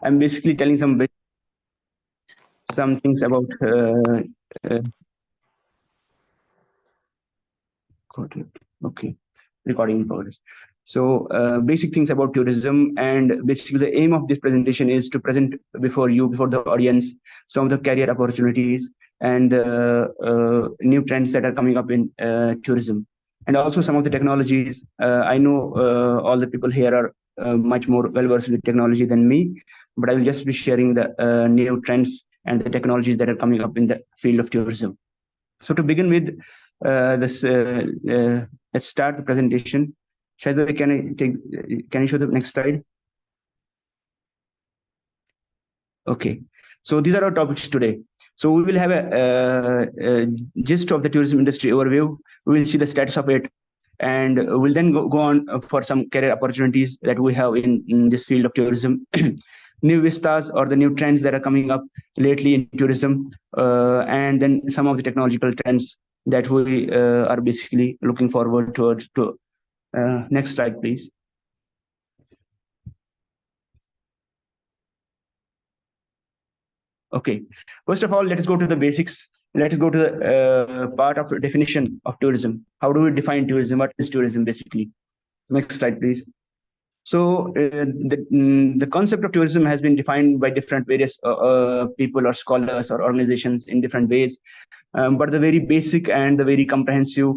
I'm basically telling some things about uh, okay, recording in progress. So basic things about tourism, and basically the aim of this presentation is to present before the audience, some of the career opportunities and new trends that are coming up in tourism, and also some of the technologies. I know all the people here are much more well versed with technology than me, but I will just be sharing the new trends and the technologies that are coming up in the field of tourism. So to begin with, let's start the presentation. Shadway, can you show the next slide? Okay. So these are our topics today. So we will have a gist of the tourism industry overview. We will see the status of it, and we'll then go on for some career opportunities that we have in this field of tourism. New vistas or the new trends that are coming up lately in tourism, and then some of the technological trends that we are basically looking forward towards. Next slide, please. Okay, first of all, let us go to the basics. Let us go to the part of definition of tourism. How do we define tourism? What is tourism basically? Next slide, please. So the concept of tourism has been defined by different various people or scholars or organizations in different ways. But the very basic and the very comprehensive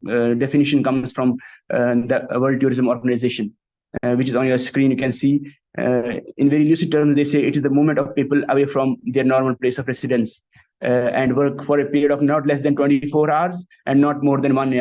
definition comes from the World Tourism Organization, which is on your screen. You can see in very lucid terms, they say it is the movement of people away from their normal place of residence and work for a period of not less than 24 hours and not more than 1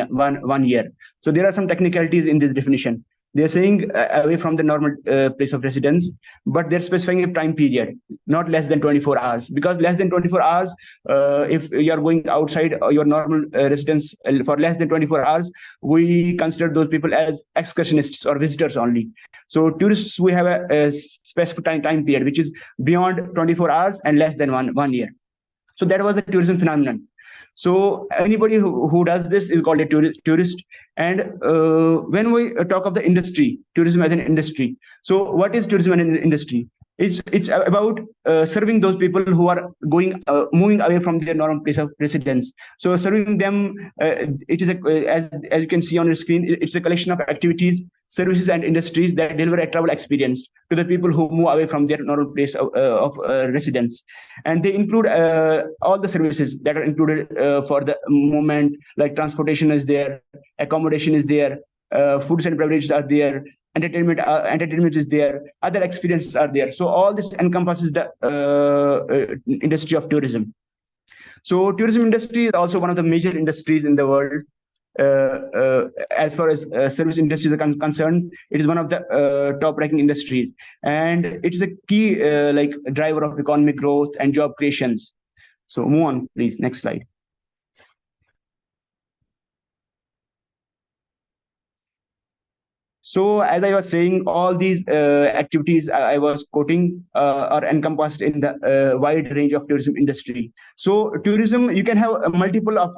year. So there are some technicalities in this definition. They're saying away from the normal place of residence, but they're specifying a time period, not less than 24 hours. Because less than 24 hours, if you're going outside your normal residence for less than 24 hours, we consider those people as excursionists or visitors only. So tourists, we have a specific time period, which is beyond 24 hours and less than one year. So that was the tourism phenomenon. So anybody who does this is called a tourist. And when we talk of the industry, tourism as an industry. So what is tourism as an industry? It's about serving those people who are moving away from their normal place of residence. So serving them, it is as you can see on your screen, it's a collection of activities, services, and industries that deliver a travel experience to the people who move away from their normal place of residence. And they include all the services that are included for the movement, like transportation is there, accommodation is there, foods and beverages are there, entertainment is there, other experiences are there. So all this encompasses the industry of tourism. So tourism industry is also one of the major industries in the world. As far as service industries are concerned, it is one of the top-ranking industries, and it is a key driver of economic growth and job creations. So move on, please. Next slide. So as I was saying, all these activities I was quoting are encompassed in the wide range of tourism industry. So tourism, you can have a multiple of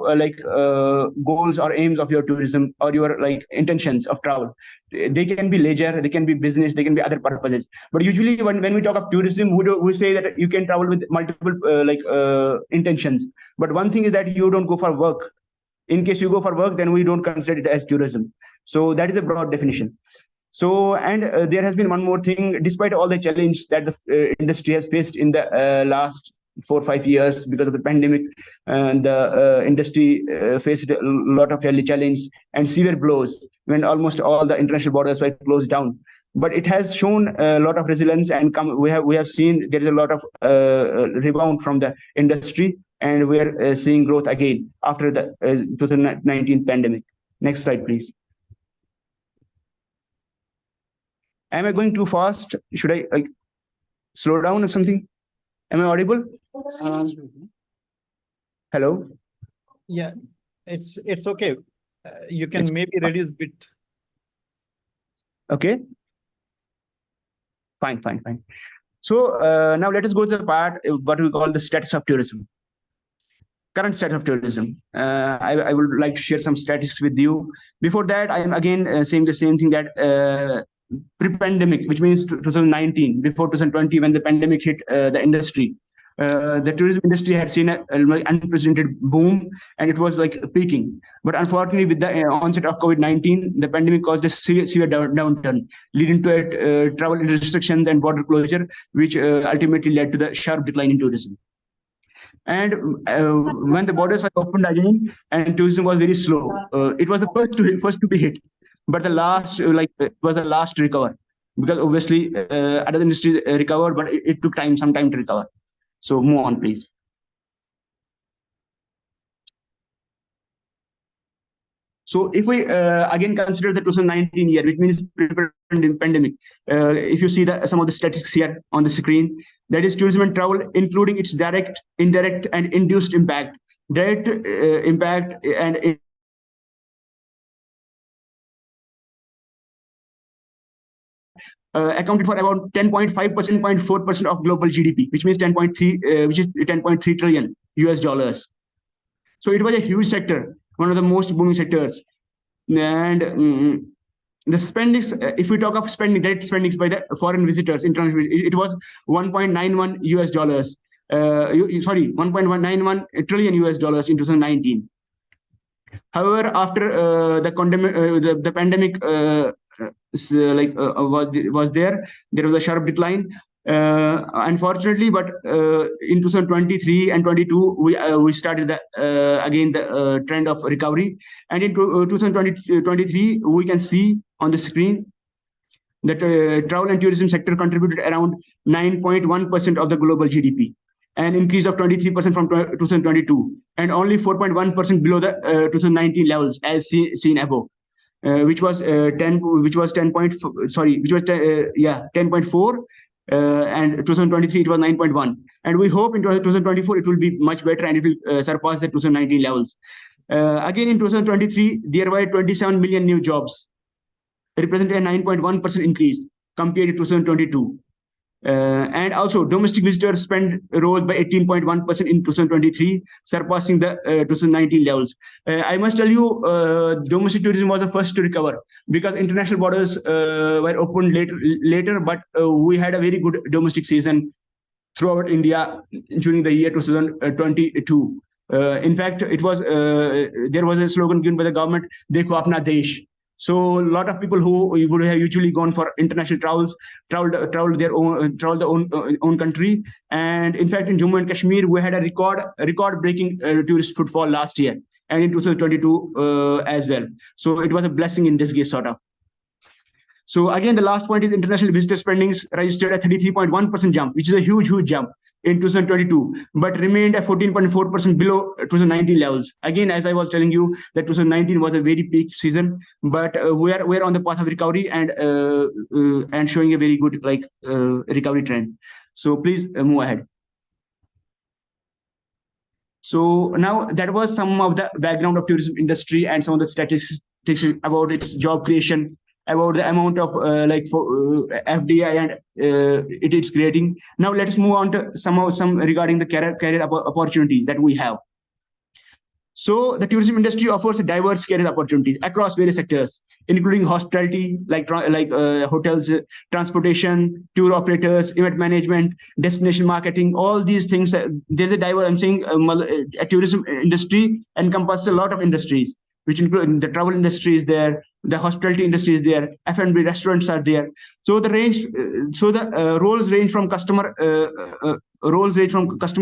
goals or aims of your tourism or your intentions of travel. They can be leisure, they can be business, they can be other purposes. But usually when we talk of tourism, we say that you can travel with multiple intentions. But one thing is that you don't go for work. In case you go for work, then we don't consider it as tourism. So that is a broad definition. So, and there has been one more thing, despite all the challenge that the industry has faced in the last 4 or 5 years because of the pandemic, and the industry faced a lot of challenge and severe blows when almost all the international borders were closed down. But it has shown a lot of resilience, and we have seen there is a lot of rebound from the industry, and we are seeing growth again after the 2019 pandemic. Next slide, please. Am I going too fast? Should I slow down or something? Am I audible? Hello? Yeah, it's okay. You can maybe reduce bit. Okay. Fine. So now let us go to the part what we call the status of tourism. Current status of tourism. I would like to share some statistics with you. Before that, I am again saying the same thing, that pre-pandemic, which means 2019, before 2020, when the pandemic hit the industry. The tourism industry had seen an unprecedented boom, and it was like peaking. But unfortunately, with the onset of COVID-19, the pandemic caused a severe downturn, leading to travel restrictions and border closure, which ultimately led to the sharp decline in tourism. And when the borders were opened again, and tourism was very slow, it was the first to be hit, but the last was the last to recover, because obviously other industries recovered, but it took some time to recover. So move on, please. So if we again consider the 2019 year, which means pandemic, if you see some of the statistics here on the screen, that is tourism and travel, including its direct, indirect, and induced impact. Direct impact and accounted for about 10.5%, 0.4% of global GDP, which means 10.3, which is 10.3 trillion US dollars. So it was a huge sector, one of the most booming sectors. And the spendings, if we talk of spending, direct spendings by the foreign visitors, international, it was 1.91 US dollars. Sorry, 1.191 trillion US dollars in 2019. However, after the pandemic was there was a sharp decline, unfortunately. But in 2023 and 22, we started again the trend of recovery. And in 2023, we can see on the screen that travel and tourism sector contributed around 9.1% of the global GDP, an increase of 23% from 2022, and only 4.1% below the 2019 levels, as seen above, which was 10.4, and 2023 it was 9.1, and we hope in 2024 it will be much better and it will surpass the 2019 levels. Again, in 2023, there were 27 million new jobs, representing a 9.1% increase compared to 2022. And also, domestic visitor spend rose by 18.1% in 2023, surpassing the 2019 levels. I must tell you, domestic tourism was the first to recover, because international borders were opened later, but we had a very good domestic season throughout India during the year 2022. In fact, there was a slogan given by the government, "Dekho apna desh." So a lot of people who would have usually gone for international traveled their own country. And in fact, in Jammu and Kashmir, we had a record-breaking tourist footfall last year, and in 2022 as well. So it was a blessing in disguise, sort of. So again, the last point is international visitor spendings registered a 33.1% jump, which is a huge jump in 2022, but remained at 14.4% below 2019 levels. Again, as I was telling you, that 2019 was a very peak season, but we're on the path of recovery and showing a very good recovery trend. So please move ahead. So now that was some of the background of tourism industry and some of the statistics about its job creation, about the amount of FDI and it is creating. Now let us move on to some regarding the career opportunities that we have. So the tourism industry offers a diverse career opportunities across various sectors, including hospitality, like hotels, transportation, tour operators, event management, destination marketing, all these things. There's a diverse, I'm saying, a tourism industry encompasses a lot of industries, which include the travel industry is there, the hospitality industry is there, F&B restaurants are there. So the roles range from customer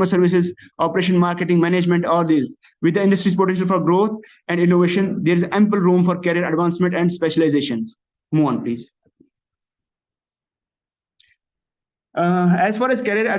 services, operation, marketing, management, all these. With the industry's potential for growth and innovation, there is ample room for career advancement and specializations. Move on, please. As far as career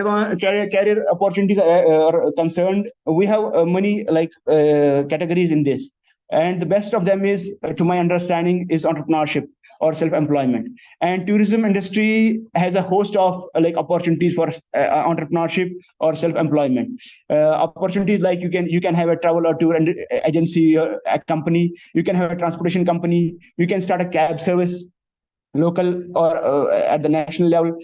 opportunities are concerned, we have many categories in this. And the best of them is, to my understanding, is entrepreneurship or self-employment. And tourism industry has a host of opportunities for entrepreneurship or self-employment. Opportunities like you can have a travel or tour agency, a company. You can have a transportation company. You can start a cab service, local or at the national level.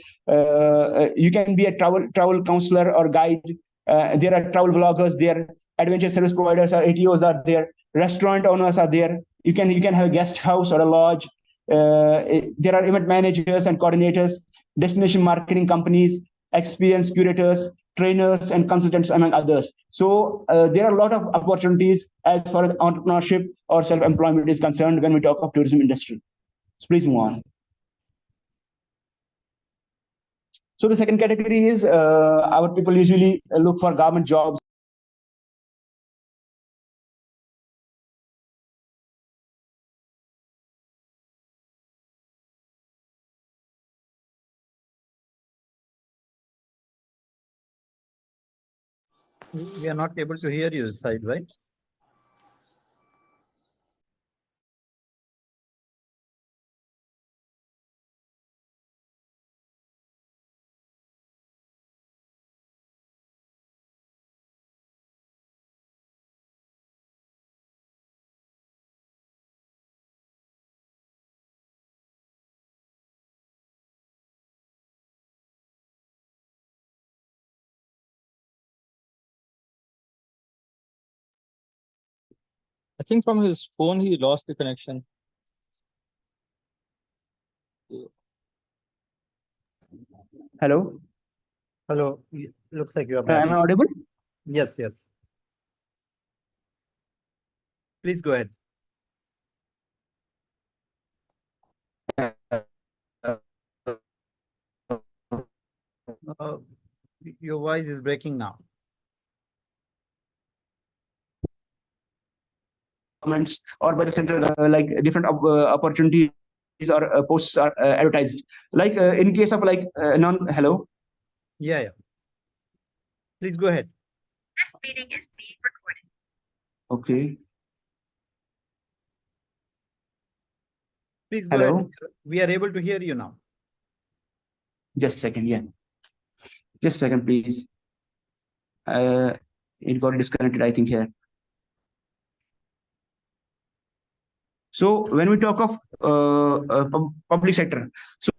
You can be a travel counselor or guide. There are travel vloggers there. Adventure service providers or ATOs are there. Restaurant owners are there. You can have a guest house or a lodge. there are event managers and coordinators, destination marketing companies, experience curators, trainers, and consultants, among others. So there are a lot of opportunities as far as entrepreneurship or self-employment is concerned when we talk of tourism industry. So please move on. So the second category is our people usually look for government jobs. We are not able to hear you, Sajid, right? I think from his phone he lost the connection. Hello? Hello. Looks like you are back. Am I audible? Yes, yes. Please go ahead. Your voice is breaking now. Governments or by the central, like different opportunities or posts are advertised. Like in case of like hello? Yeah, yeah. Please go ahead. This meeting is being recorded. Okay. Please go Hello? ahead. We are able to hear you now. Just a second, yeah. Just a second, please. It got disconnected, I think, here. So when we talk of public sector, so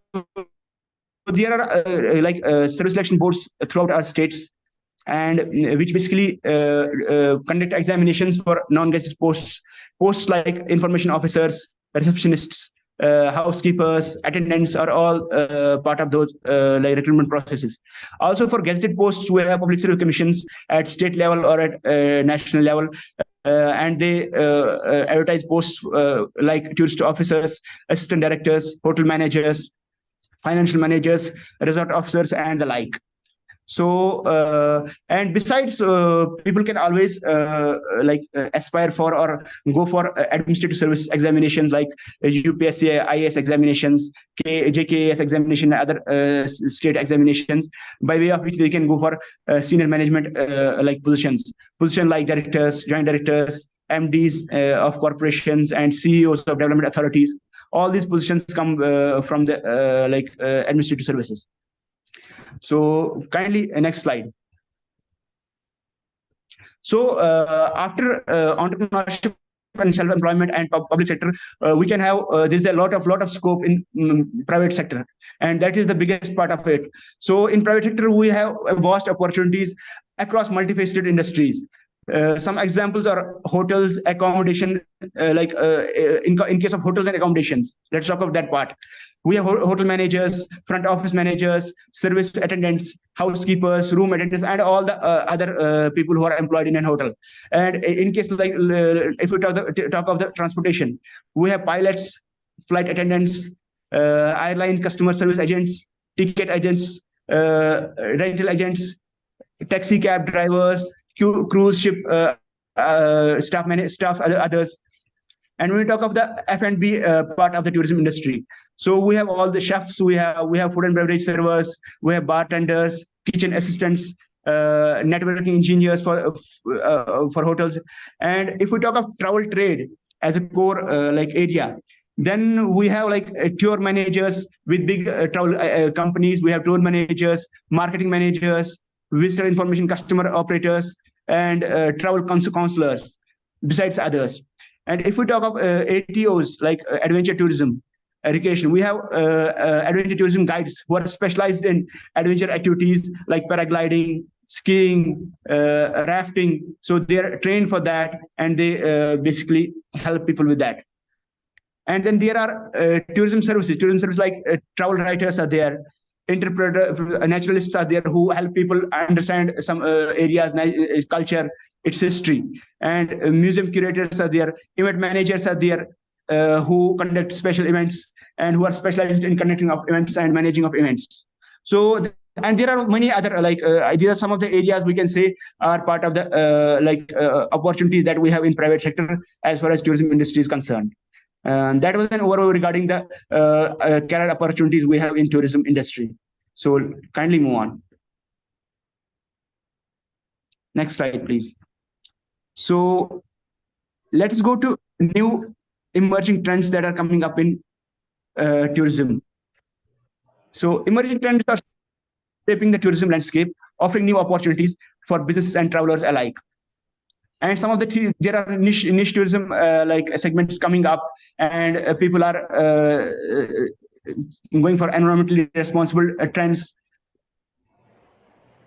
there are service selection boards throughout our states, and which basically conduct examinations for non-gazetted posts like information officers, receptionists, housekeepers, attendants are all part of those like recruitment processes. Also for gazetted posts, we have public service commissions at state level or at national level, and they advertise posts like tourist officers, assistant directors, hotel managers, financial managers, resort officers, and the like. So and besides, people can always aspire for or go for administrative service examinations like UPSC, IAS examinations, JKAS examination, other state examinations, by way of which they can go for senior management like positions like directors, joint directors, MDs of corporations, and CEOs of development authorities. All these positions come from the administrative services. So kindly, next slide. So after entrepreneurship and self-employment and public sector, we can have there's a lot of scope in private sector, and that is the biggest part of it. So in private sector, we have vast opportunities across multifaceted industries. Some examples are hotels, accommodation, in case of hotels and accommodations. Let's talk about that part. We have hotel managers, front office managers, service attendants, housekeepers, room attendants, and all the other people who are employed in a hotel. And in case like if we talk of the transportation, we have pilots, flight attendants, airline customer service agents, ticket agents, rental agents, taxi cab drivers, cruise ship staff, others. And when we talk of the F&B part of the tourism industry, so we have all the chefs, we have food and beverage servers, we have bartenders, kitchen assistants, networking engineers for hotels. And if we talk of travel trade as a core area, then we have tour managers with big travel companies. We have tour managers, marketing managers, visitor information customer operators, and travel counselors, besides others. And if we talk of ATOs like adventure tourism, recreation, we have adventure tourism guides who are specialized in adventure activities like paragliding, skiing, rafting. So they're trained for that, and they basically help people with that. And then there are tourism services. Tourism services like travel writers are there, interpreter, naturalists are there who help people understand some areas, culture, its history. And museum curators are there, event managers are there who conduct special events and who are specialized in conducting of events and managing of events. So, and there are many other these are some of the areas we can say are part of the opportunities that we have in private sector as far as tourism industry is concerned. And that was an overview regarding the career opportunities we have in tourism industry. So kindly move on. Next slide, please. So let's go to new emerging trends that are coming up in tourism. So emerging trends are shaping the tourism landscape, offering new opportunities for businesses and travelers alike. And some of there are niche tourism segments coming up, and people are going for environmentally responsible trends.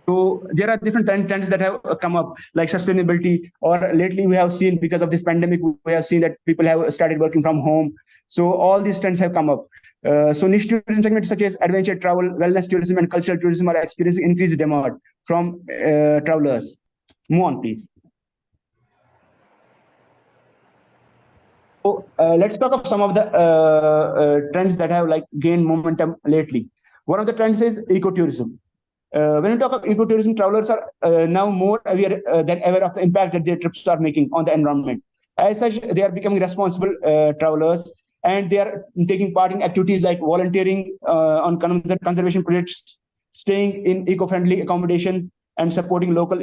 So there are different trends that have come up, like sustainability, or lately we have seen because of this pandemic, we have seen that people have started working from home. So all these trends have come up. So niche tourism segments such as adventure travel, wellness tourism, and cultural tourism are experiencing increased demand from travelers. Move on, please. So let's talk of some of the trends that have gained momentum lately. One of the trends is ecotourism. When we talk of ecotourism, travelers are now more aware than ever of the impact that their trips are making on the environment. As such, they are becoming responsible travelers, and they are taking part in activities like volunteering on conservation projects, staying in eco-friendly accommodations, and supporting local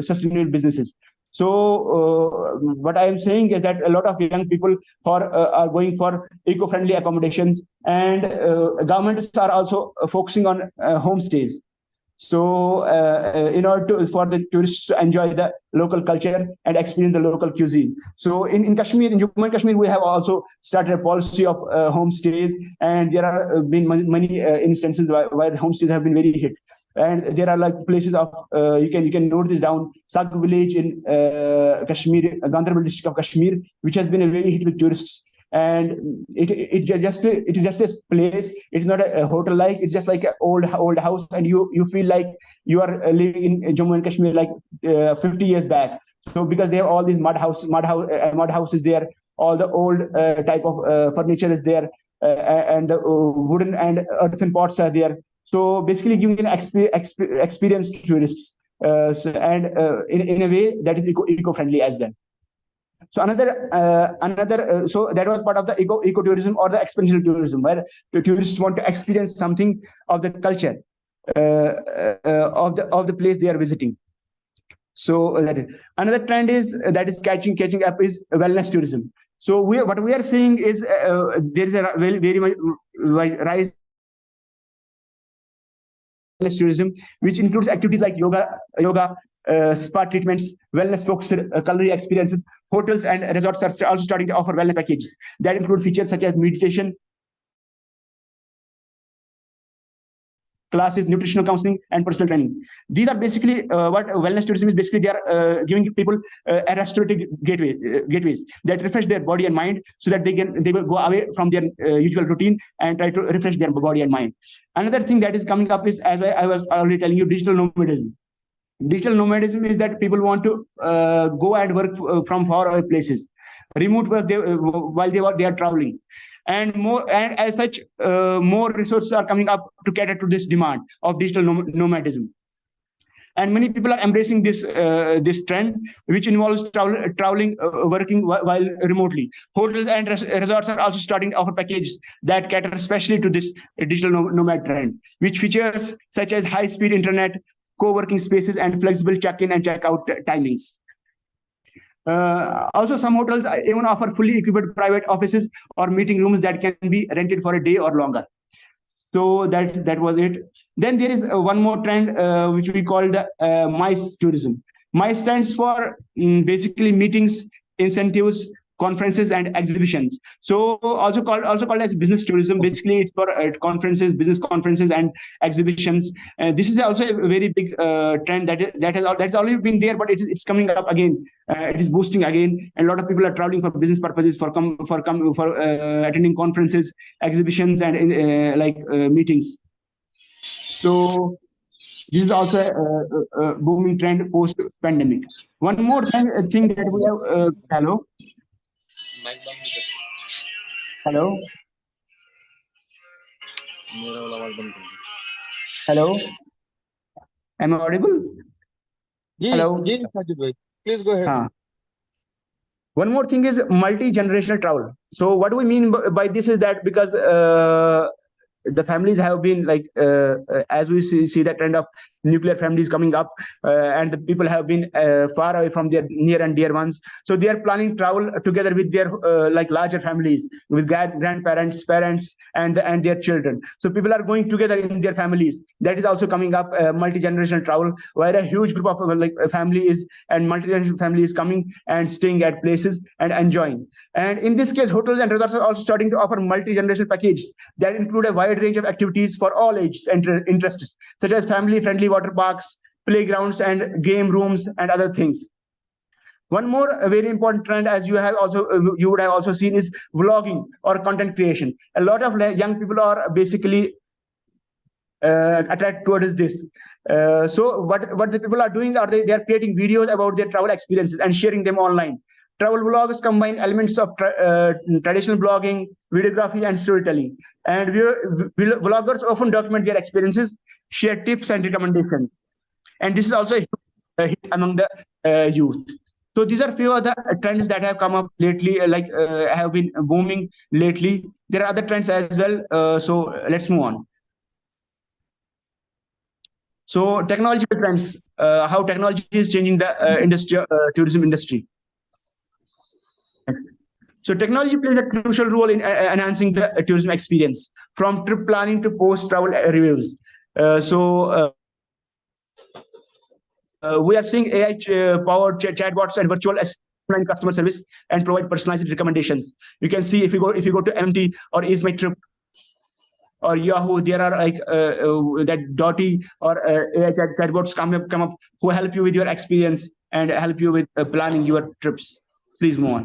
sustainable businesses. So what I am saying is that a lot of young people are going for eco-friendly accommodations, and governments are also focusing on homestays. So in order for the tourists to enjoy the local culture and experience the local cuisine. So in Kashmir, in Jammu and Kashmir, we have also started a policy of homestays, and there have been many instances where the homestays have been very hit. And there are places of you can note this down. Sag village in Kashmir, Gandharbal district of Kashmir, which has been a very hit with tourists. And it is just a place. It's not a hotel like. It's just like an old house, and you feel like you are living in Jammu and Kashmir 50 years back. So because they have all these mud houses there, all the old type of furniture is there, and the wooden and earthen pots are there. So basically giving an experience to tourists, and in a way that is eco-friendly as well. So so that was part of the ecotourism or the experiential tourism, where the tourists want to experience something of the culture of the place they are visiting. So another trend is catching up is wellness tourism. So what we are seeing is there is a very much rise tourism, which includes activities like yoga, spa treatments, wellness-focused culinary experiences. Hotels and resorts are also starting to offer wellness packages that include features such as meditation classes, nutritional counseling, and personal training. These are basically what wellness tourism is. Basically, they are giving people a restorative gateways that refresh their body and mind, so that they will go away from their usual routine and try to refresh their body and mind. Another thing that is coming up is, as I was already telling you, digital nomadism. Digital nomadism is that people want to go and work from far away places, remote work while they are traveling. And as such, more resources are coming up to cater to this demand of digital nomadism. And many people are embracing this trend, which involves traveling, working while remotely. Hotels and resorts are also starting to offer packages that cater especially to this digital nomad trend, which features such as high-speed internet, co-working spaces, and flexible check-in and check-out timings. Also, some hotels even offer fully equipped private offices or meeting rooms that can be rented for a day or longer. So that was it. Then there is one more trend which we call the MICE tourism. MICE stands for basically meetings, incentives, conferences and exhibitions. So also called as business tourism. Basically, it's for conferences, business conferences and exhibitions. This is also a very big trend that's already been there, but it's coming up again. It is boosting again, and a lot of people are traveling for business purposes, for attending conferences, exhibitions, and meetings. So this is also a booming trend post pandemic. One more thing that we have. Hello. Hello. Hello. Am I audible? Hello. Sajid bhai, please go ahead. One more thing is multi-generational travel. So what do we mean by this is that because the families have been as we see that trend of nuclear families coming up, and the people have been far away from their near and dear ones, so they are planning travel together with their larger families, with grandparents, parents, and their children. So people are going together in their families. That is also coming up, multi-generational travel, where a huge group of families and multi-generational families coming and staying at places and enjoying. And in this case, hotels and resorts are also starting to offer multi-generational packages that include a wide range of activities for all ages and interests, such as family-friendly water parks, playgrounds, and game rooms, and other things. One more very important trend, as you would have also seen, is vlogging or content creation. A lot of young people are basically attracted towards this. So what the people are doing are they are creating videos about their travel experiences and sharing them online. Travel vlogs combine elements of traditional blogging, videography, and storytelling. And vloggers often document their experiences, share tips and recommendations. And this is also a hit among the youth. So these are few of the trends that have come up lately, have been booming lately. There are other trends as well. So let's move on. So technological trends, how technology is changing the tourism industry. So technology plays a crucial role in enhancing the tourism experience, from trip planning to post-travel reviews. We are seeing AI-powered chatbots and virtual assistant customer service and provide personalized recommendations. You can see if you go to MT or Is My Trip or Yahoo, there are that Dotty or AI chatbots come up who help you with your experience and help you with planning your trips. Please move on.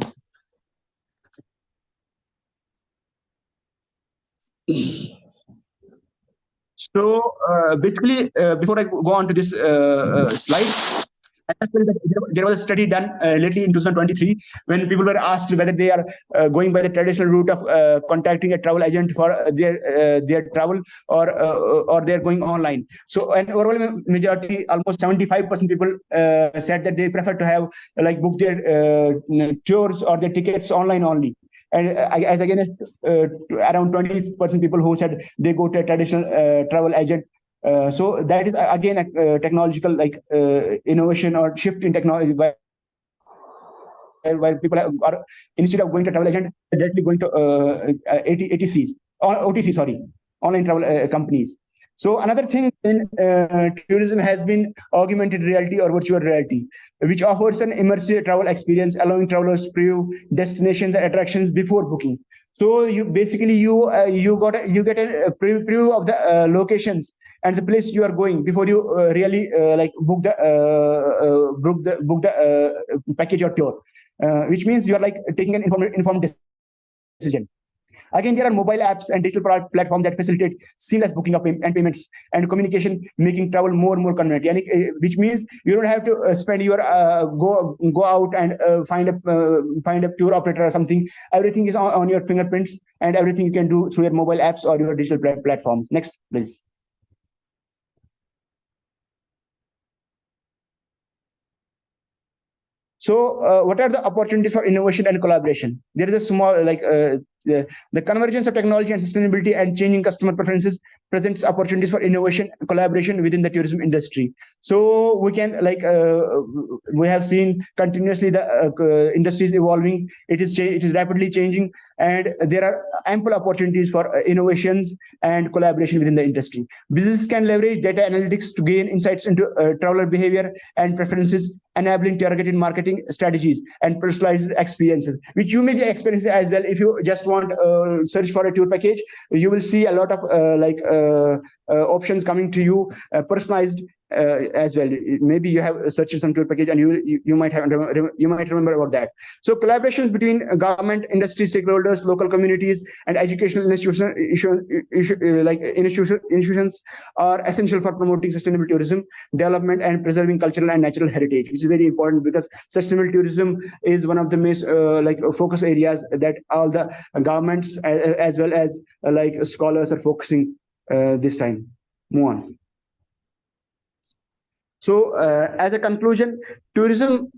So basically, before I go on to this slide, there was a study done lately in 2023 when people were asked whether they are going by the traditional route of contacting a travel agent for their travel or they're going online. So an overall majority, almost 75% people said that they prefer to have book their tours or their tickets online only. And as against around 20% people who said they go to a traditional travel agent. So that is again a technological innovation or shift in technology, where people are instead of going to travel agent, directly going to ATCs or OTC, sorry, online travel companies. So another thing in tourism has been augmented reality or virtual reality, which offers an immersive travel experience, allowing travelers to preview destinations and attractions before booking. So you basically you get a preview of the locations and the place you are going before you really book the package or tour, which means you are taking an informed decision. Again, there are mobile apps and digital platforms that facilitate seamless booking of and payments and communication, making travel more and more convenient. Which means you don't have to spend your go out and find a tour operator or something. Everything is on your fingerprints, and everything you can do through your mobile apps or your digital platforms. Next, please. So what are the opportunities for innovation and collaboration? There is a small The convergence of technology and sustainability and changing customer preferences presents opportunities for innovation and collaboration within the tourism industry. So we can we have seen continuously the industry is evolving. It is rapidly changing, and there are ample opportunities for innovations and collaboration within the industry. Business can leverage data analytics to gain insights into traveler behavior and preferences, enabling targeted marketing strategies and personalized experiences, which you may be experiencing as well. If you just want search for a tour package, you will see a lot of options coming to you, personalized as well. Maybe you have searched some tour package and you might remember about that. So collaborations between government, industry stakeholders, local communities, and educational institutions are essential for promoting sustainable tourism development and preserving cultural and natural heritage, which is very important because sustainable tourism is one of the most focus areas that all the governments as well as scholars are focusing this time. Move on. So as a conclusion, tourism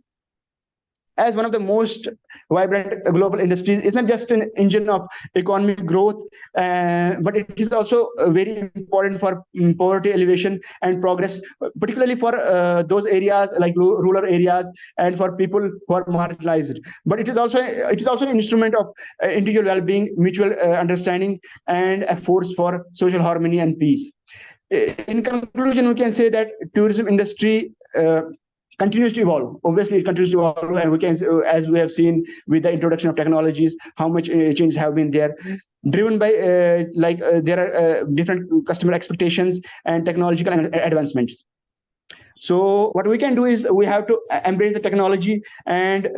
as one of the most vibrant global industries is not just an engine of economic growth, but it is also very important for poverty alleviation and progress, particularly for those areas like rural areas and for people who are marginalized. But it is also an instrument of individual well-being, mutual understanding, and a force for social harmony and peace. In conclusion, we can say that tourism industry continues to evolve. Obviously, it continues to evolve, and we can, as we have seen with the introduction of technologies, how much changes have been there, driven by there are different customer expectations and technological advancements. So what we can do is we have to embrace the technology and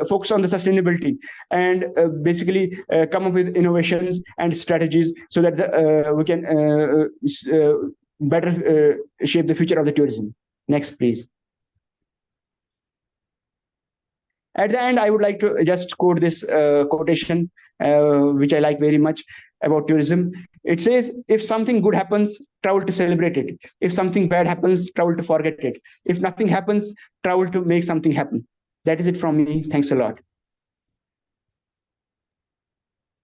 focus on the sustainability and basically come up with innovations and strategies so that we can better shape the future of the tourism. Next, please. At the end, I would like to just quote this quotation, which I like very much about tourism. It says, if something good happens, travel to celebrate it. If something bad happens, travel to forget it. If nothing happens, travel to make something happen. That is it from me. Thanks a lot.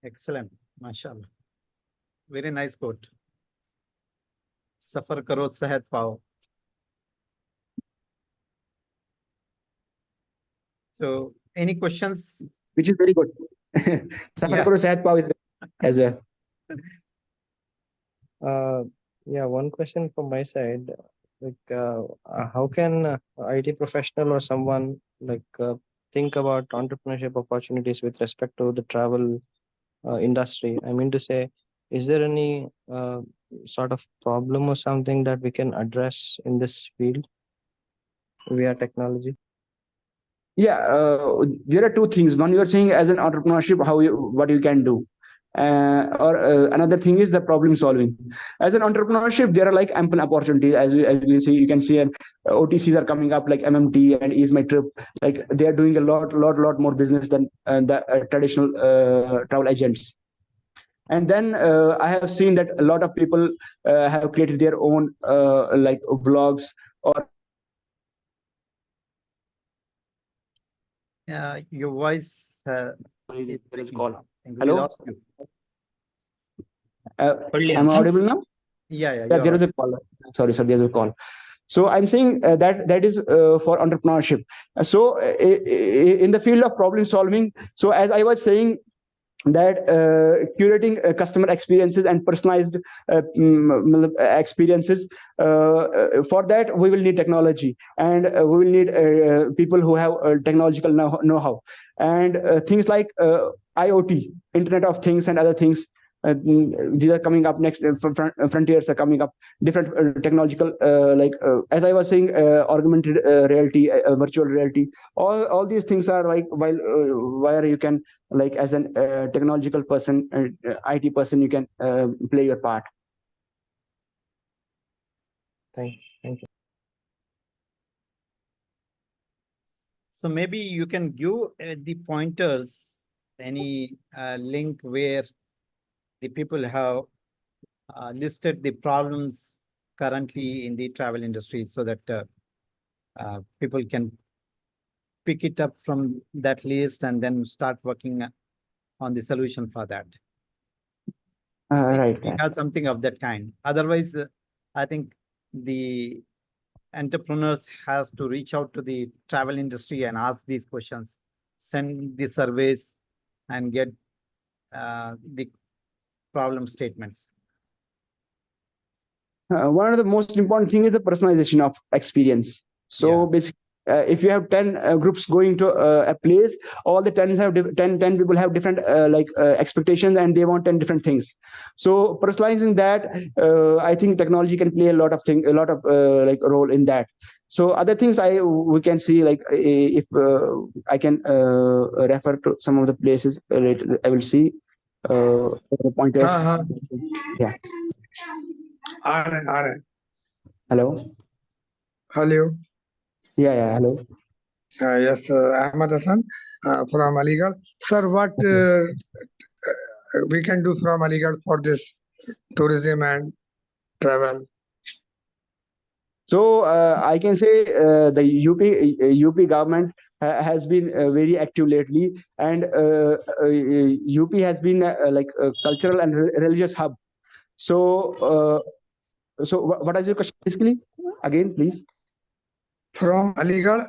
Excellent. MashaAllah. Very nice quote. Safar karo sehat pao. So, any questions? Which is very good. Safar karo sehat pao is as well. Yeah, one question from my side. How can IT professional or someone think about entrepreneurship opportunities with respect to the travel industry? I mean to say, is there any sort of problem or something that we can address in this field via technology? Yeah, there are two things. One, you are saying as an entrepreneurship, what you can do. Or another thing is the problem solving. As an entrepreneurship, there are ample opportunities. As you see, you can see OTCs are coming up like MMT and Ease My Trip. They are doing a lot more business than the traditional travel agents. And then I have seen that a lot of people have created their own vlogs or. Your voice. There is a call. Hello. Am I audible now? Yeah. There is a call. Sorry, there's a call. So I'm saying that is for entrepreneurship. So in the field of problem solving, so as I was saying, that curating customer experiences and personalized experiences, for that we will need technology, and we will need people who have technological know-how, and things like IoT, Internet of Things, and other things. These are coming up next. Frontiers are coming up. Different technological, as I was saying, augmented reality, virtual reality. All these things are where you can, as an technological person, IT person, you can play your part. Thank you. So maybe you can give the pointers, any link where the people have listed the problems currently in the travel industry, so that people can pick it up from that list and then start working on the solution for that. Right. We have something of that kind. Otherwise, I think the entrepreneurs has to reach out to the travel industry and ask these questions, send the surveys, and get the problem statements. One of the most important thing is the personalization of experience. So Yeah. basically, if you have 10 groups going to a place, all the 10 have 10 people have different expectations, and they want 10 different things. So personalizing that, I think technology can play a lot of like role in that. So other things we can see, like if I can refer to some of the places later, I will see the pointers. Yeah. आ रहा है Hello. Hello Yeah. Hello. yes Ahmad Hassan from Aligarh. Sir, what we can do from Aligarh for this tourism and travel? So I can say the UP government has been very active lately, and UP has been like a cultural and religious hub. So what is your question basically? Again, please. From Aligarh.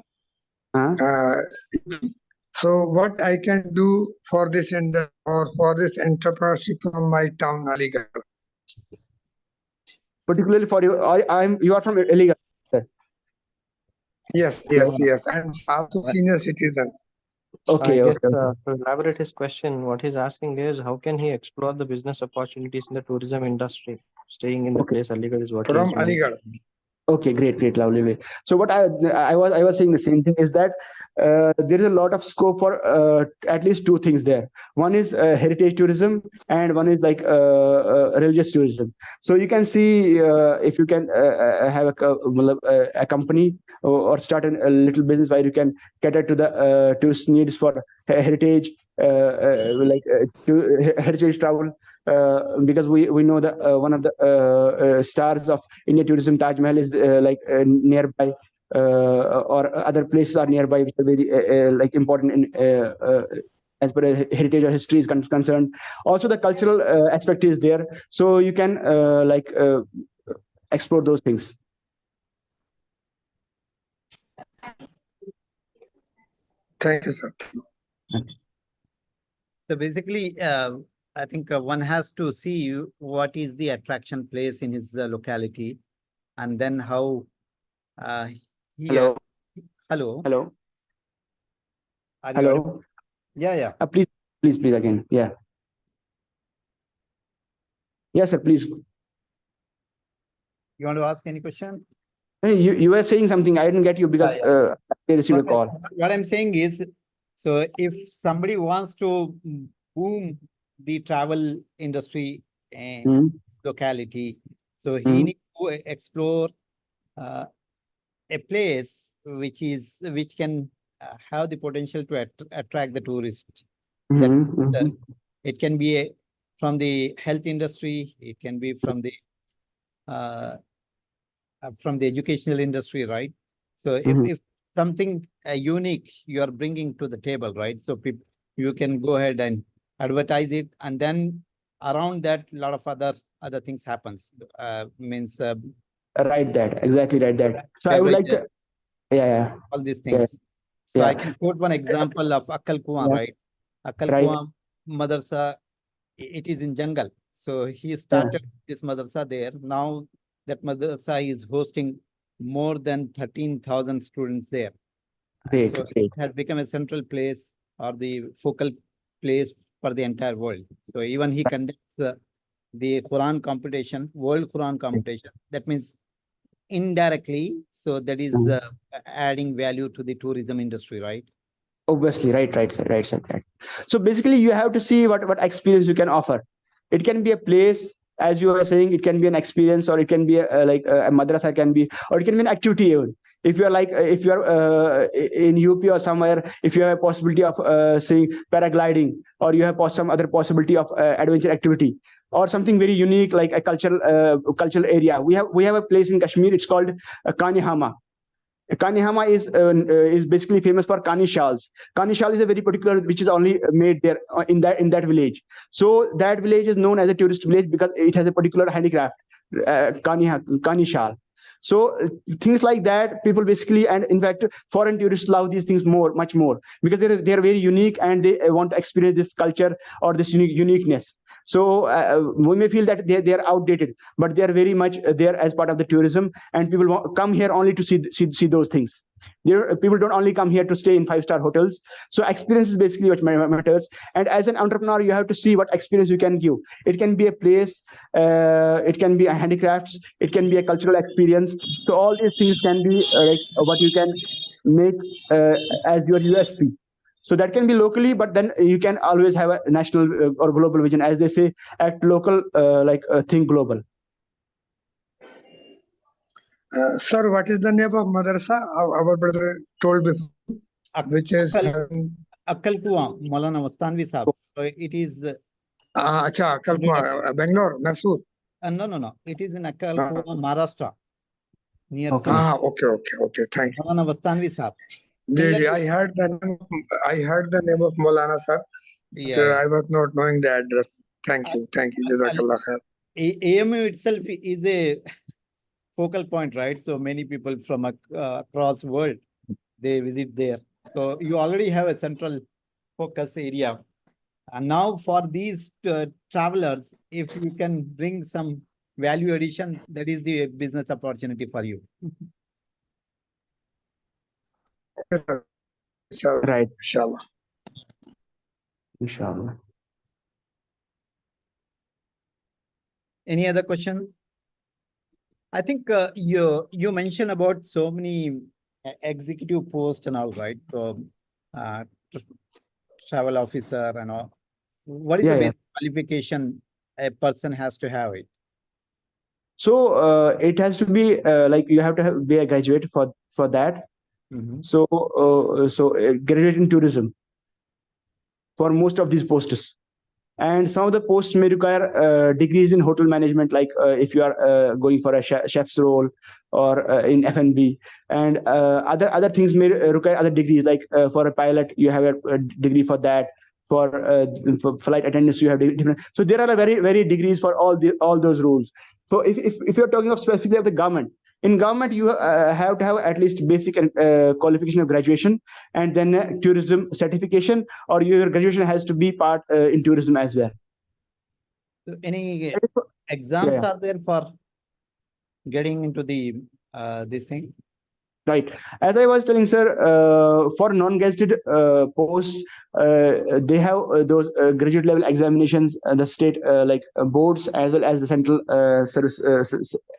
So what I can do for this or for this entrepreneurship from my town Aligarh? Particularly for you, you are from Aligarh. Yes. I'm also senior citizen. Okay. I guess Okay. to elaborate his question, what he's asking is how can he explore the business opportunities in the tourism industry, staying in the place Aligarh is what From he's meaning. Aligarh. Okay, great, lovely. So what I was saying the same thing is that there is a lot of scope for at least two things there. One is heritage tourism, and one is like religious tourism. So you can see if you can have a company or start a little business where you can cater to the tourist needs for heritage, heritage travel. Because we know that one of the stars of India tourism, Taj Mahal, is nearby, or other places are nearby, which are very like important in as per heritage or history is concerned. Also, the cultural aspect is there, so you can explore those things. Thank you, sir. So basically, I think one has to see what is the attraction place in his locality, and then how. Hello. Hello. Hello. Are you Hello. audible? Yeah. Please again. Yeah. Yes, sir. Please. You want to ask any question? You were saying something. I didn't get you because I received a call. What I'm saying is, so if somebody wants to boom the travel industry and locality, so he needs to explore a place which can have the potential to attract the tourist. It can be from the health industry. It can be from the educational industry, right? So if something unique you are bringing to the table, right? So you can go ahead and advertise it, and then around that, a lot of other things happens. Exactly right that. So I would like to, all these things. So I can quote one example of Akkal Kuan, right? Akkal Kuan Madrasa, it is in jungle. So he started this madrasa there. Now that madrasa is hosting more than 13,000 students there. Great. It has become a central place or the focal place for the entire world. So even he conducts the Quran competition, World Quran competition. That means indirectly, so that is adding value to the tourism industry, right? Obviously, right, sir. So basically, you have to see what experience you can offer. It can be a place, as you were saying. It can be an experience, or it can be a madrasa, can be, or it can be an activity even. If you are in UP or somewhere, if you have a possibility of say paragliding, or you have some other possibility of adventure activity, or something very unique like a cultural area. We have a place in Kashmir. It's called Kanihama. Kanihama is basically famous for Kani shawls. Kani shawl is a very particular, which is only made there in that village. So that village is known as a tourist village because it has a particular handicraft, Kani shawl. So things like that, people basically, and in fact, foreign tourists love these things much more, because they're very unique and they want to experience this culture or this uniqueness. So we may feel that they're outdated, but they are very much there as part of the tourism, and people come here only to see those things. People don't only come here to stay in 5-star hotels. So experience is basically what matters. And as an entrepreneur, you have to see what experience you can give. It can be a place, it can be a handicrafts, it can be a cultural experience. So all these things can be like what you can make as your USP. So that can be locally, but then you can always have a national or global vision. As they say, act local, think global. Sir, what is the name of madrasa? Our brother told before, which is Akkal Kuwa, Maulana Mastanvi Sahab. So it is Acha, Kalkuma, Bangalore, Mysore. no. It is in Akkal Kuwa, Maharashtra, near Okay. Surat. Okay. Thank you. Maulana Mastanvi Sahab. I heard the name of Maulana sir. Yeah. I was not knowing the address. Thank you. Jazakallah khair. AMU itself is a focal point, right? So many people from across world, they visit there. So you already have a central focus area. And now for these travelers, if you can bring some value addition, that is the business opportunity for you. Okay, sir. Right. Inshallah. Any other question? I think you mentioned about so many executive posts and all, right? So travel officer and all. What is the basic qualification a person has to have it? So it has to be like you have to be a graduate for that. Mm-hmm. So graduate in tourism for most of these posts. And some of the posts may require degrees in hotel management, like if you are going for a chef's role or in F&B, and other things may require other degrees, like for a pilot you have a degree for that. For flight attendants you have different. So there are very degrees for all those roles. So if you're talking of specifically of the government, in government you have to have at least basic qualification of graduation, and then tourism certification, or your graduation has to be part in tourism as well. So any exams are there for getting into the this thing? Right. As I was telling, sir, for non-gazetted posts, they have those graduate level examinations, the state boards, as well as the central service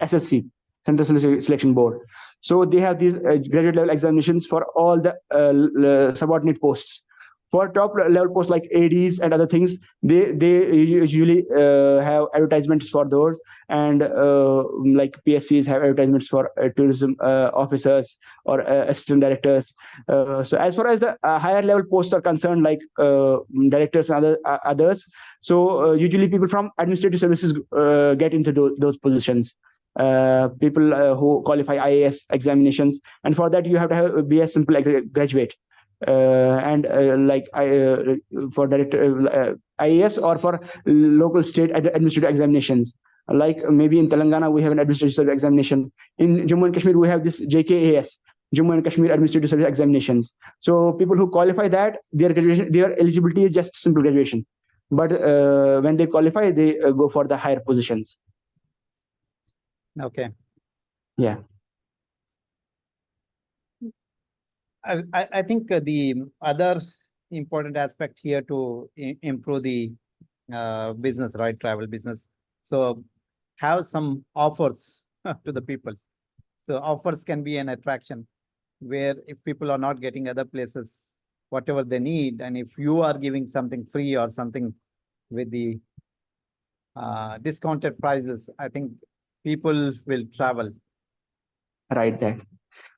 SSC, Central Selection Board. So they have these graduate level examinations for all the subordinate posts. For top level posts like ADs and other things, they usually have advertisements for those, and like PSCs have advertisements for tourism officers or assistant directors. So as far as the higher level posts are concerned, like directors and others, so usually people from administrative services get into those positions. People who qualify IAS examinations, and for that you have to be a simple graduate. And for director IAS, or for local state administrative examinations, like maybe in Telangana we have an administrative service examination. In Jammu and Kashmir we have this JKAS, Jammu and Kashmir Administrative Service Examinations. So people who qualify that, their eligibility is just simple graduation, but when they qualify, they go for the higher positions. Okay. Yeah. I think the other important aspect here to improve the business, right? Travel business. So have some offers to the people. So offers can be an attraction, where if people are not getting other places, whatever they need, and if you are giving something free or something with the discounted prices, I think people will travel. Right. That.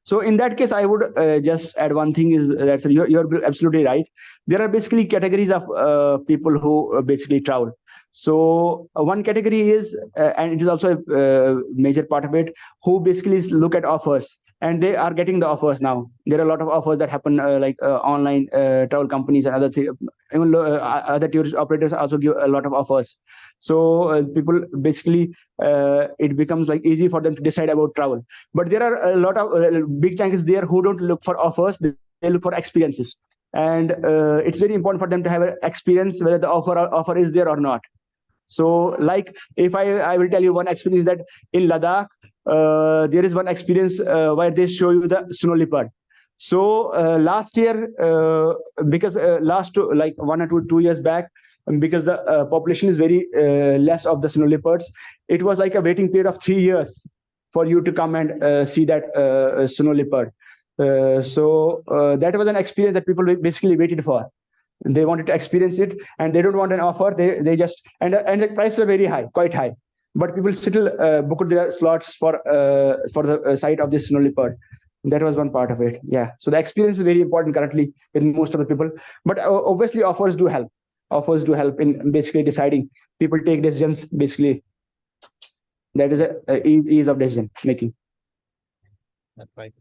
So in that case, I would just add one thing, is that you're absolutely right. There are basically categories of people who basically travel. So one category is, and it is also a major part of it, who basically look at offers. and they are getting the offers now. There are a lot of offers that happen online travel companies and other things. Even other tourist operators also give a lot of offers. So people basically it becomes like easy for them to decide about travel. But there are a lot of big chunks there who don't look for offers; they look for experiences. And it's very important for them to have an experience whether the offer is there or not. So like if I will tell you one experience that in Ladakh there is one experience where they show you the snow leopard. So last year because like 1 or 2 years back, because the population is very less of the snow leopards, it was like a waiting period of 3 years for you to come and see that snow leopard. So that was an experience that people basically waited for. They wanted to experience it, and they don't want an offer. They just and the prices are very high, quite high. But people still booked their slots for the sight of this snow leopard. That was one part of it. Yeah. So the experience is very important currently with most of the people. But obviously, offers do help. Offers do help in basically deciding. People take decisions basically. That is a ease of decision making. That's right.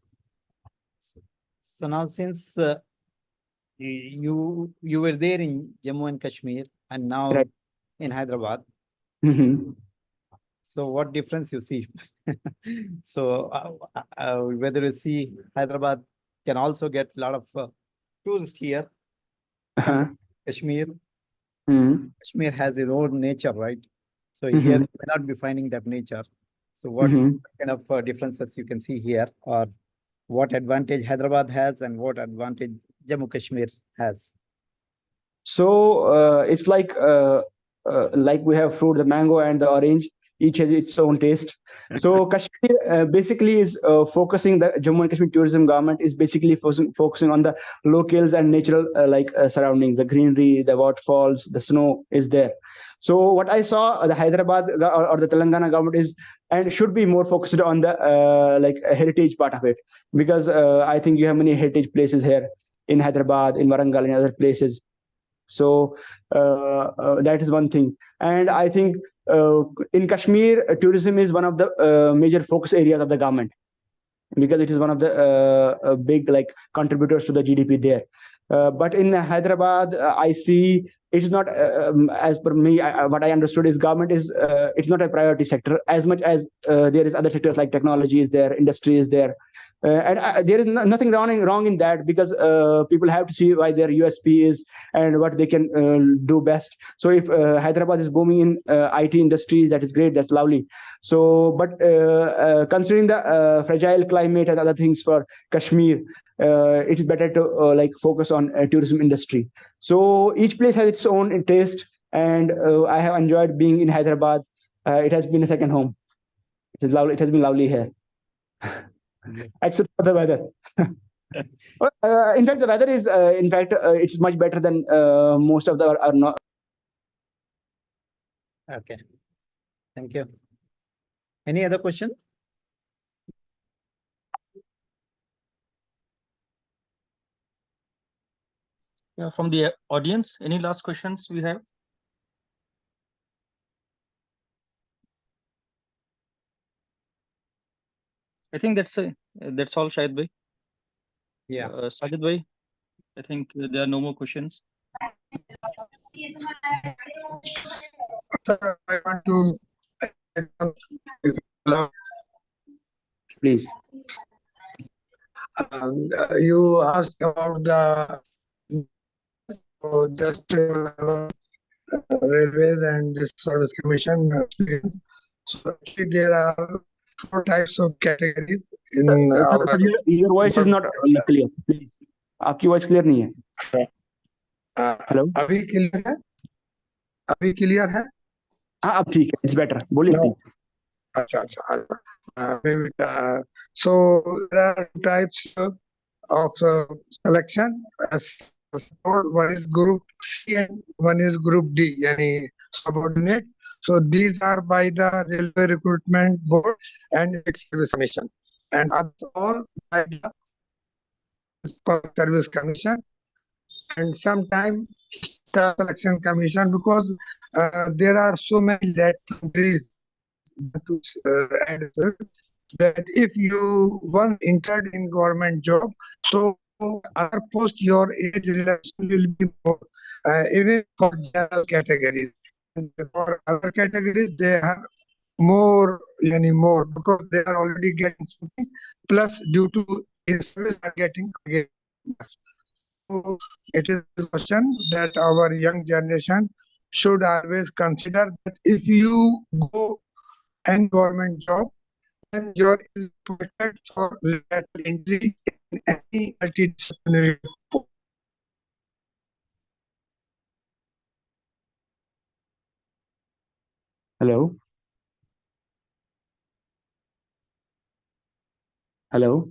So now, since you were there in Jammu and Kashmir and now Right. in Hyderabad, Mm-hmm. so what difference you see? So whether you see Hyderabad can also get a lot of tourists here. Uh-huh. Kashmir, Mm-hmm. Kashmir has its own nature, right? So Mhm. here you may not be finding that nature. So what Mhm. kind of differences you can see here, or what advantage Hyderabad has and what advantage Jammu Kashmir has? So it's like we have fruit, the mango and the orange. Each has its own taste. So Kashmir basically is focusing. The Jammu and Kashmir tourism government is basically focusing on the locals and natural surroundings, the greenery, the waterfalls, the snow is there. So what I saw, the Hyderabad or the Telangana government is and should be more focused on the heritage part of it, because I think you have many heritage places here in Hyderabad, in Warangal, and other places. So that is one thing. And I think in Kashmir, tourism is one of the major focus areas of the government, because it is one of the big contributors to the GDP there. But in Hyderabad, I see it is not, as per me, what I understood is government is, it's not a priority sector as much as there is other sectors like technology is there, industry is there. And there is nothing wrong in that, because people have to see why their USP is and what they can do best. So if Hyderabad is booming in IT industries, that is great, that's lovely. So, but considering the fragile climate and other things for Kashmir, it is better to focus on tourism industry. So each place has its own taste, and I have enjoyed being in Hyderabad. It has been a second home. It is lovely. It has been lovely here, except for the weather. In fact, the weather is, it's much better than most of the are not. Okay, thank you. Any other question? Yeah, from the audience, any last questions we have? I think that's all, Shahid bhai. Yeah. Sajid bhai, I think there are no more questions. Sir, I want to Please. you asked about the so just railways and this service commission experience. So actually there are 4 types of categories in our Your voice is not clear. Please. आपकी voice clear नहीं है. Hello. अभी clear है? अभी clear है? हाँ, अब ठीक है. It's better. बोलिए. No. please. अच्छा maybe so there are 2 types of selection. One is group C and one is group D, yani subordinate. So these are by the Railway Recruitment Board and its Service Commission, and all by the Service Commission, and sometimes Staff Selection Commission, because there are so many let entries to add. that if you once entered in government job, so other post your age relaxation will be more, even for general categories. And for other categories, they are more, more because they are already getting something. Plus, due to in service, are getting again. Yes. So it is a question that our young generation should always consider that if you go and government job, then you are protected for lateral entry in any multidisciplinary post. Hello. Hello.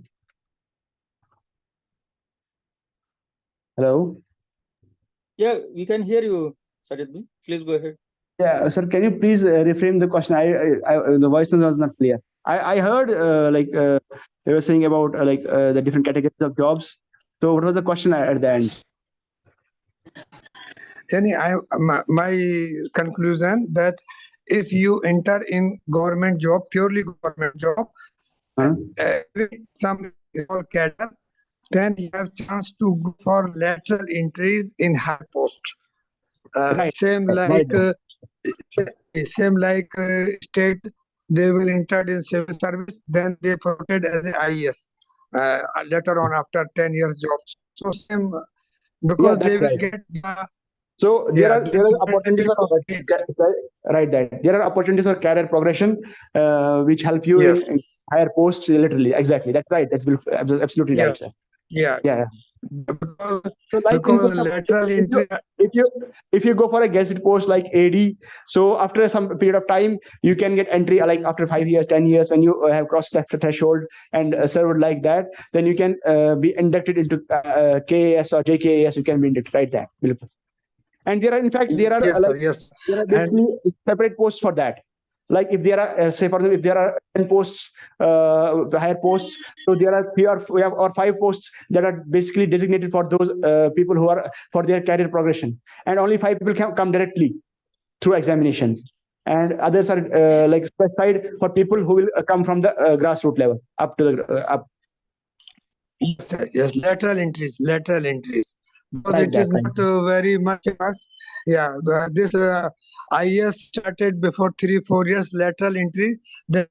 Hello. Yeah, we can hear you, Sajid. Please go ahead. Yeah, sir, can you please reframe the question? The voice was not clear. I heard they were saying about the different categories of jobs. So what was the question at the end? My conclusion that if you enter in government job, purely government job, Huh? some small cadre, then you have chance to go for lateral entries in high post. Right. Same Right. like state, they will enter in civil service, then they promoted as a IAS. Later on, after 10 years jobs. So same Yeah, because they that's will right. get So they there are will get opportunities little for age. right that there are opportunities for career progression, which help you Yes. in higher posts literally. Exactly. That's right. That's absolutely right, Yes. sir. Yeah. Yeah. Because So like in case of lateral if you entry. if you if you go for a guest post like AD, so after some period of time you can get entry like after 5 years, 10 years when you have crossed that threshold and served like that, then you can be inducted into KAS or JKAS. You can be inducted right there. And there are in fact there are Yes, sir. Yes. there are And basically separate posts for that. Like if there are say for example if there are 10 posts, higher posts, so there are or 5 posts that are basically designated for those people who are for their career progression, and only 5 people can come directly through examinations, and others are like specified for people who will come from the grassroots level up to the up. yes, sir. Yes, lateral entries. Because Like it that, is right? not very much as, yeah, this IS started before 3 4 years lateral entry. Then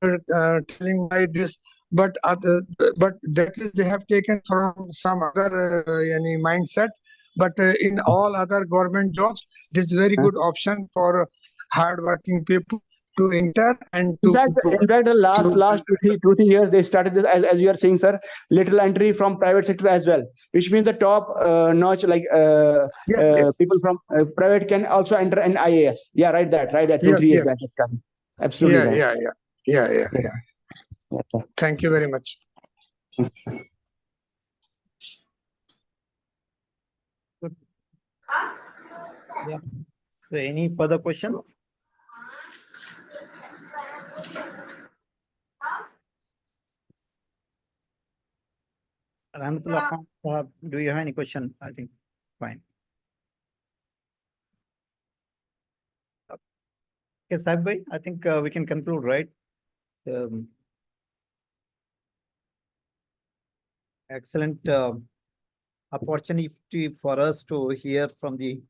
telling why this, but but that is they have taken from some other any mindset. But in all other government jobs, this is very good option for hardworking people to enter and In fact, the to last 2 3 years they started this as you are saying, sir, lateral entry from private sector as well, which means the top notch yes, yes, people from private can also enter an IAS. Yeah, right that two yes, three years yes, back it's coming. Absolutely yeah, right. yeah, yeah, yeah, yeah, Yeah, yeah. yeah, sir. Thank you very much. Good. Yeah. So any further questions? Rahmatullah Khan, do you have any question? I think fine. Okay, Saib bhai, I think we can conclude, right? Excellent opportunity for us to hear from the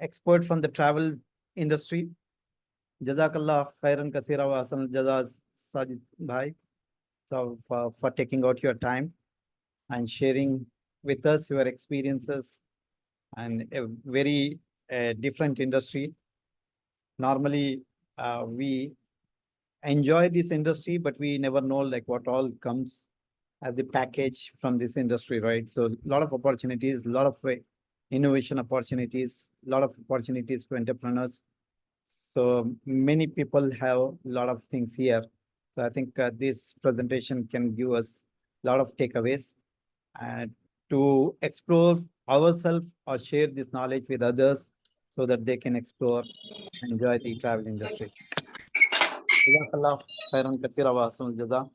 expert from the travel industry. Jazakallah khairan kasira wa ahsan jazaz, Sajid bhai, so for taking out your time and sharing with us your experiences and a very different industry. Normally, we enjoy this industry, but we never know like what all comes as the package from this industry, right? So a lot of opportunities, a lot of innovation opportunities, a lot of opportunities to entrepreneurs. So many people have a lot of things here. So I think this presentation can give us a lot of takeaways and to explore ourselves or share this knowledge with others so that they can explore and enjoy the travel industry. Jazakallah khairan kathira wa ahsanul jaza.